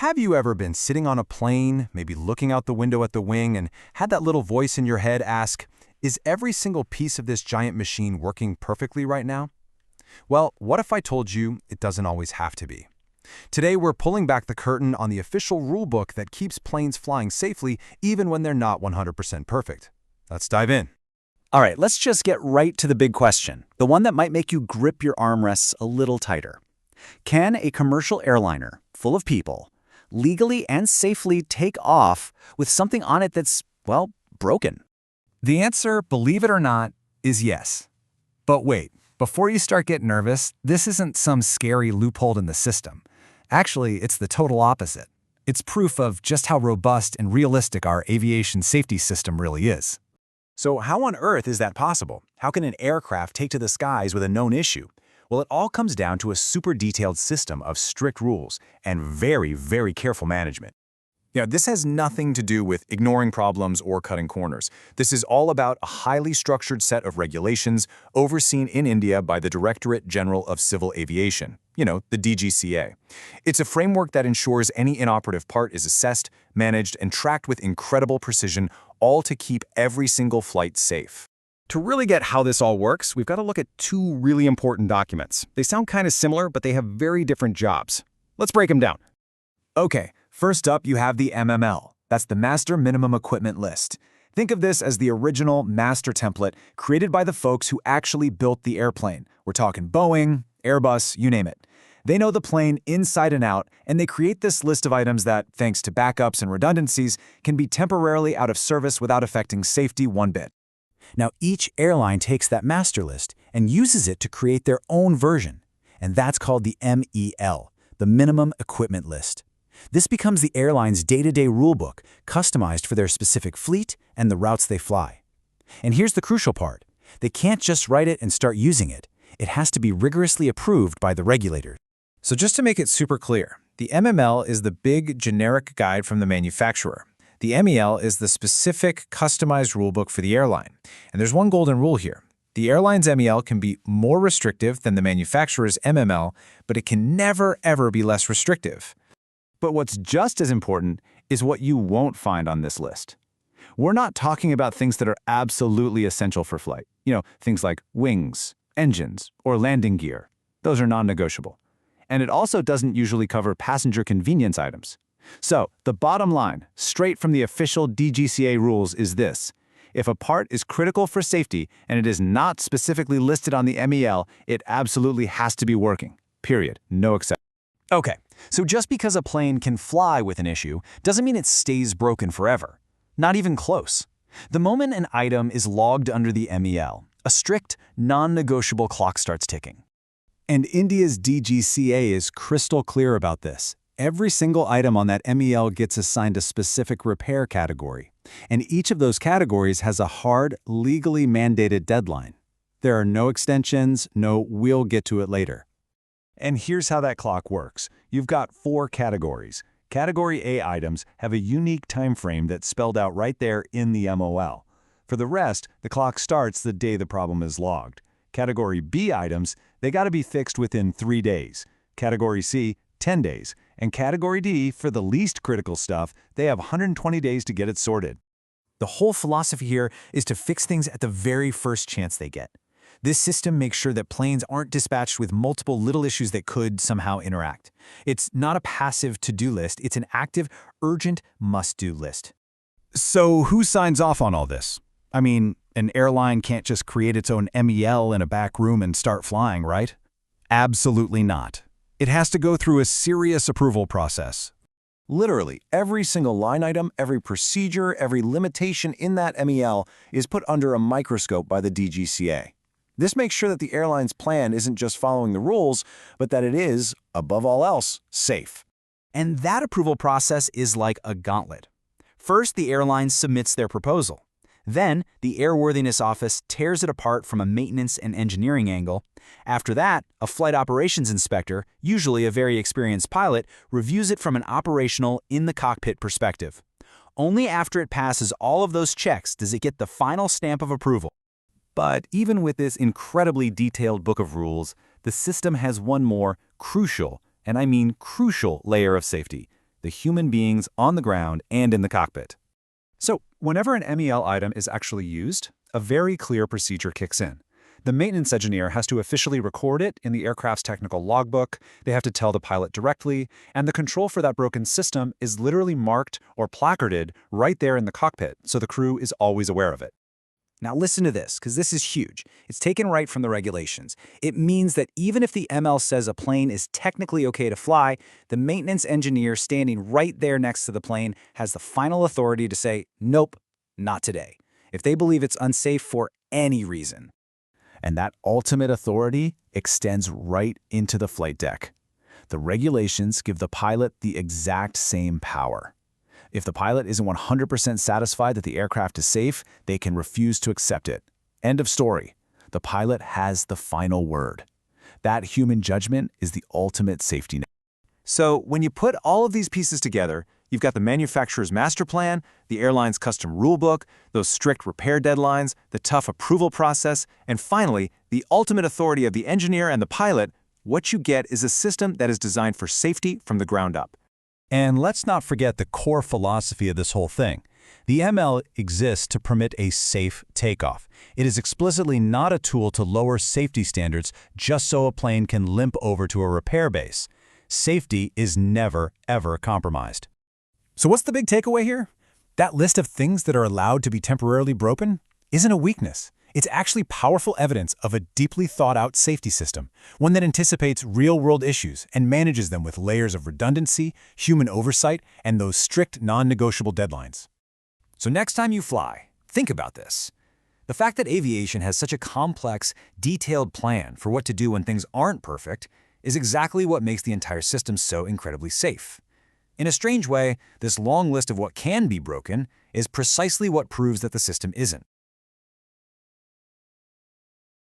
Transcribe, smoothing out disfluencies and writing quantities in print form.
Have you ever been sitting on a plane, maybe looking out the window at the wing, and had that little voice in your head ask, is every single piece of this giant machine working perfectly right now? Well, what if I told you it doesn't always have to be? Today, we're pulling back the curtain on the official rulebook that keeps planes flying safely even when they're not 100% perfect. Let's dive in. All right, let's just get right to the big question, the one that might make you grip your armrests a little tighter. Can a commercial airliner, full of people, legally and safely take off with something on it that's, well, broken? The answer, believe it or not, is yes. But wait, before you start getting nervous, this isn't some scary loophole in the system. Actually, it's the total opposite. It's proof of just how robust and realistic our aviation safety system really is. So how on earth is that possible? How can an aircraft take to the skies with a known issue? Well, it all comes down to a super detailed system of strict rules and very, very careful management. Now, this has nothing to do with ignoring problems or cutting corners. This is all about a highly structured set of regulations overseen in India by the Directorate General of Civil Aviation, the DGCA. It's a framework that ensures any inoperative part is assessed, managed, and tracked with incredible precision, all to keep every single flight safe. To really get how this all works, we've got to look at two really important documents. They sound kind of similar, but they have very different jobs. Let's break them down. Okay, first up you have the MML. That's the Master Minimum Equipment List. Think of this as the original master template created by the folks who actually built the airplane. We're talking Boeing, Airbus, you name it. They know the plane inside and out, and they create this list of items that, thanks to backups and redundancies, can be temporarily out of service without affecting safety one bit. Now, each airline takes that master list and uses it to create their own version, and that's called the MEL, the Minimum Equipment List. This becomes the airline's day-to-day rulebook, customized for their specific fleet and the routes they fly. And here's the crucial part. They can't just write it and start using it. It has to be rigorously approved by the regulators. So just to make it super clear, the MML is the big generic guide from the manufacturer. The MEL is the specific customized rulebook for the airline. And there's one golden rule here. The airline's MEL can be more restrictive than the manufacturer's MML, but it can never, ever be less restrictive. But what's just as important is what you won't find on this list. We're not talking about things that are absolutely essential for flight. Things like wings, engines, or landing gear. Those are non-negotiable. And it also doesn't usually cover passenger convenience items. So, the bottom line, straight from the official DGCA rules, is this. If a part is critical for safety and it is not specifically listed on the MEL, it absolutely has to be working. Period. No exception. Okay, so just because a plane can fly with an issue doesn't mean it stays broken forever. Not even close. The moment an item is logged under the MEL, a strict, non-negotiable clock starts ticking. And India's DGCA is crystal clear about this. Every single item on that MEL gets assigned a specific repair category, and each of those categories has a hard, legally mandated deadline. There are no extensions, no "we'll get to it later." And here's how that clock works. You've got 4 categories. Category A items have a unique time frame that's spelled out right there in the MOL. For the rest, the clock starts the day the problem is logged. Category B items, they got to be fixed within 3 days. Category C, 10 days. And Category D, for the least critical stuff, they have 120 days to get it sorted. The whole philosophy here is to fix things at the very first chance they get. This system makes sure that planes aren't dispatched with multiple little issues that could somehow interact. It's not a passive to-do list, it's an active, urgent, must-do list. So who signs off on all this? I mean, an airline can't just create its own MEL in a back room and start flying, right? Absolutely not. It has to go through a serious approval process. Literally, every single line item, every procedure, every limitation in that MEL is put under a microscope by the DGCA. This makes sure that the airline's plan isn't just following the rules, but that it is, above all else, safe. And that approval process is like a gauntlet. First, the airline submits their proposal. Then, the Airworthiness Office tears it apart from a maintenance and engineering angle. After that, a flight operations inspector, usually a very experienced pilot, reviews it from an operational, in-the-cockpit perspective. Only after it passes all of those checks does it get the final stamp of approval. But even with this incredibly detailed book of rules, the system has one more crucial, and I mean crucial, layer of safety. the human beings on the ground and in the cockpit. So, whenever an MEL item is actually used, a very clear procedure kicks in. The maintenance engineer has to officially record it in the aircraft's technical logbook, they have to tell the pilot directly, and the control for that broken system is literally marked or placarded right there in the cockpit, so the crew is always aware of it. Now listen to this, because this is huge. It's taken right from the regulations. It means that even if the ML says a plane is technically okay to fly, the maintenance engineer standing right there next to the plane has the final authority to say, nope, not today, if they believe it's unsafe for any reason. And that ultimate authority extends right into the flight deck. The regulations give the pilot the exact same power. If the pilot isn't 100% satisfied that the aircraft is safe, they can refuse to accept it. End of story. The pilot has the final word. That human judgment is the ultimate safety net. So, when you put all of these pieces together, you've got the manufacturer's master plan, the airline's custom rulebook, those strict repair deadlines, the tough approval process, and finally, the ultimate authority of the engineer and the pilot. What you get is a system that is designed for safety from the ground up. And let's not forget the core philosophy of this whole thing. The ML exists to permit a safe takeoff. It is explicitly not a tool to lower safety standards just so a plane can limp over to a repair base. Safety is never, ever compromised. So what's the big takeaway here? That list of things that are allowed to be temporarily broken isn't a weakness. It's actually powerful evidence of a deeply thought-out safety system, one that anticipates real-world issues and manages them with layers of redundancy, human oversight, and those strict non-negotiable deadlines. So next time you fly, think about this. The fact that aviation has such a complex, detailed plan for what to do when things aren't perfect is exactly what makes the entire system so incredibly safe. In a strange way, this long list of what can be broken is precisely what proves that the system isn't.